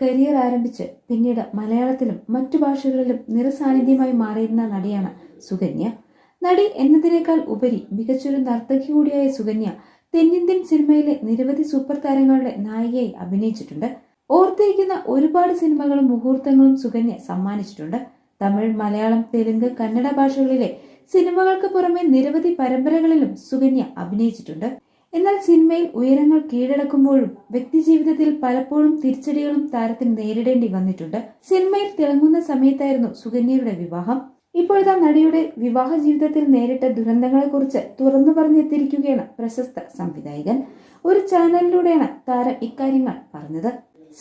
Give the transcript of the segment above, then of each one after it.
Career ആരംഭിച്ച് പിന്നീട് മലയാളത്തിലും മറ്റു ഭാഷകളിലും നിറസാന്നിധ്യമായി മാറിയിരുന്ന നടിയാണ് സുകന്യ. നടി എന്നതിനേക്കാൾ ഉപരി മികച്ചൊരു നർത്തകി കൂടിയായ സുകന്യ തെന്നിന്ത്യൻ സിനിമയിലെ നിരവധി സൂപ്പർ താരങ്ങളുടെ നായികയായി അഭിനയിച്ചിട്ടുണ്ട്. ഓർത്തിരിക്കുന്ന ഒരുപാട് സിനിമകളും മുഹൂർത്തങ്ങളും സുകന്യ സമ്മാനിച്ചിട്ടുണ്ട്. തമിഴ്, മലയാളം, തെലുങ്ക്, കന്നഡ ഭാഷകളിലെ സിനിമകൾക്ക് പുറമെ നിരവധി പരമ്പരകളിലും സുകന്യ അഭിനയിച്ചിട്ടുണ്ട്. എന്നാൽ സിനിമയിൽ ഉയരങ്ങൾ കീഴടക്കുമ്പോഴും വ്യക്തിജീവിതത്തിൽ പലപ്പോഴും തിരിച്ചടികളും താരത്തിന് നേരിടേണ്ടി വന്നിട്ടുണ്ട്. സിനിമയിൽ തിളങ്ങുന്ന സമയത്തായിരുന്നു സുകന്യയുടെ വിവാഹം. ഇപ്പോഴത്തെ നടിയുടെ വിവാഹ ജീവിതത്തിൽ നേരിട്ട ദുരന്തങ്ങളെക്കുറിച്ച് തുറന്നു പറഞ്ഞെത്തിയിരിക്കുകയാണ് പ്രശസ്ത സംവിധായകൻ. ഒരു ചാനലിലൂടെയാണ് താരം ഇക്കാര്യങ്ങൾ പറഞ്ഞത്.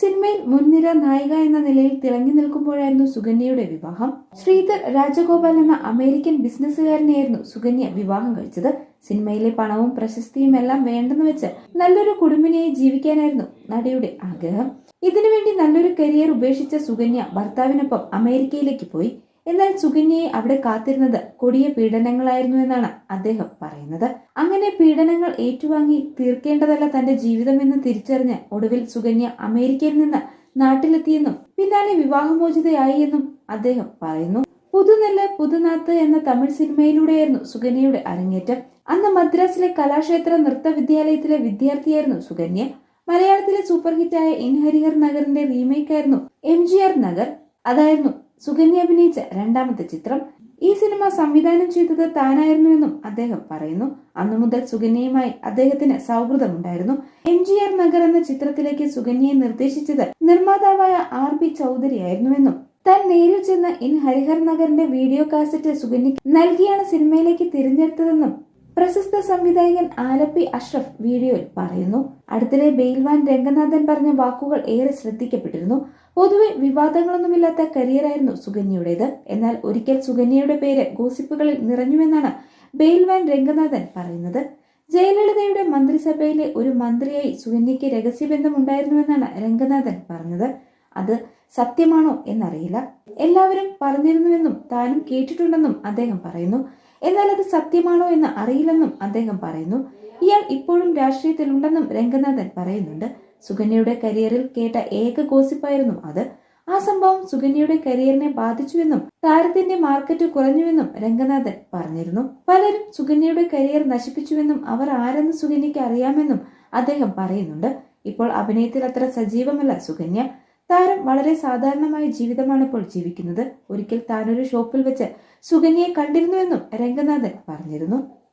സിനിമയിൽ മുൻനിര നായിക എന്ന നിലയിൽ തിളങ്ങി നിൽക്കുമ്പോഴായിരുന്നു സുകന്യയുടെ വിവാഹം. ശ്രീധർ രാജഗോപാൽ എന്ന അമേരിക്കൻ ബിസിനസ്സുകാരനെയായിരുന്നു സുകന്യ വിവാഹം കഴിച്ചത്. സിനിമയിലെ പണവും പ്രശസ്തിയും എല്ലാം വേണ്ടെന്ന് വെച്ച് നല്ലൊരു കുടുംബിനിയായി ജീവിക്കാനായിരുന്നു നടിയുടെ ആഗ്രഹം. ഇതിനുവേണ്ടി നല്ലൊരു കരിയർ ഉപേക്ഷിച്ച സുകന്യ ഭർത്താവിനൊപ്പം അമേരിക്കയിലേക്ക് പോയി. എന്നാൽ സുകന്യയെ അവിടെ കാത്തിരുന്നത് കൊടിയ പീഡനങ്ങളായിരുന്നു എന്നാണ് അദ്ദേഹം പറയുന്നത്. അങ്ങനെ പീഡനങ്ങൾ ഏറ്റുവാങ്ങി തീർക്കേണ്ടതല്ല തന്റെ ജീവിതമെന്ന് തിരിച്ചറിഞ്ഞ് ഒടുവിൽ സുകന്യ അമേരിക്കയിൽ നിന്ന് നാട്ടിലെത്തിയെന്നും പിന്നാലെ വിവാഹമോചിതയായി എന്നും അദ്ദേഹം പറയുന്നു. പുതുനെല്ല് പുതുനാത്ത് എന്ന തമിഴ് സിനിമയിലൂടെയായിരുന്നു സുകന്യയുടെ അരങ്ങേറ്റം. അന്ന് മദ്രാസിലെ കലാക്ഷേത്ര നൃത്ത വിദ്യാലയത്തിലെ വിദ്യാർത്ഥിയായിരുന്നു സുകന്യ. മലയാളത്തിലെ സൂപ്പർ ഹിറ്റായ ഇൻ ഹരിഹർ നഗറിന്റെ റീമേക്കായിരുന്നു MGR നഗർ. അതായിരുന്നു സുകന്യ അഭിനയിച്ച രണ്ടാമത്തെ ചിത്രം. ഈ സിനിമ സംവിധാനം ചെയ്തത് താനായിരുന്നുവെന്നും അദ്ദേഹം പറയുന്നു. അന്നു മുതൽ സുകന്യയുമായി അദ്ദേഹത്തിന് സൗഹൃദമുണ്ടായിരുന്നു. MGR നഗർ എന്ന ചിത്രത്തിലേക്ക് സുകന്യയെ നിർദ്ദേശിച്ചത് നിർമ്മാതാവായ RB ചൗധരി ആയിരുന്നുവെന്നും താൻ നേരിൽ ചെന്ന് ഇൻ ഹരിഹർ നഗറിന്റെ വീഡിയോ കാസറ്റ് സുകന്യയ്ക്ക് നൽകിയാണ് സിനിമയിലേക്ക് തിരഞ്ഞെടുത്തതെന്നും പ്രശസ്ത സംവിധായകൻ ആലപ്പി അഷ്റഫ് വീഡിയോയിൽ പറയുന്നു. അടുത്തിടെ ബെയിൽവാൻ രംഗനാഥൻ പറഞ്ഞ വാക്കുകൾ ഏറെ ശ്രദ്ധിക്കപ്പെട്ടിരുന്നു. പൊതുവെ വിവാദങ്ങളൊന്നുമില്ലാത്ത കരിയറായിരുന്നു സുകന്യയുടേത്. എന്നാൽ ഒരിക്കൽ സുകന്യയുടെ പേര് ഗോസിപ്പുകളിൽ നിറഞ്ഞുവെന്നാണ് ബെയിൽവാൻ രംഗനാഥൻ പറയുന്നത്. ജയലളിതയുടെ മന്ത്രിസഭയിലെ ഒരു മന്ത്രിയായി സുകന്യയ്ക്ക് രഹസ്യബന്ധമുണ്ടായിരുന്നുവെന്നാണ് രംഗനാഥൻ പറഞ്ഞത്. അത് സത്യമാണോ എന്നറിയില്ല. എല്ലാവരും പറഞ്ഞിരുന്നുവെന്നും താനും കേട്ടിട്ടുണ്ടെന്നും അദ്ദേഹം പറയുന്നു. എന്നാൽ അത് സത്യമാണോ എന്ന് അറിയില്ലെന്നും അദ്ദേഹം പറയുന്നു. ഇയാൾ ഇപ്പോഴും രാഷ്ട്രീയത്തിലുണ്ടെന്നും രംഗനാഥൻ പറയുന്നുണ്ട്. സുകന്യയുടെ കരിയറിൽ കേട്ട ഏക ഗോസിപ്പായിരുന്നു അത്. ആ സംഭവം സുകന്യയുടെ കരിയറിനെ ബാധിച്ചുവെന്നും താരത്തിന്റെ മാർക്കറ്റ് കുറഞ്ഞുവെന്നും രംഗനാഥൻ പറഞ്ഞിരുന്നു. പലരും സുകന്യയുടെ കരിയർ നശിപ്പിച്ചുവെന്നും അവർ ആരെന്ന് സുകന്യയ്ക്ക് അറിയാമെന്നും അദ്ദേഹം പറയുന്നുണ്ട്. ഇപ്പോൾ അഭിനയത്തിൽ അത്ര സജീവമല്ല സുകന്യ. താരം വളരെ സാധാരണമായ ജീവിതമാണ് ഇപ്പോൾ ജീവിക്കുന്നത്. ഒരിക്കൽ താനൊരു ഷോപ്പിൽ വെച്ച് സുകന്യയെ കണ്ടിരുന്നുവെന്നും രംഗനാഥൻ പറഞ്ഞിരുന്നു.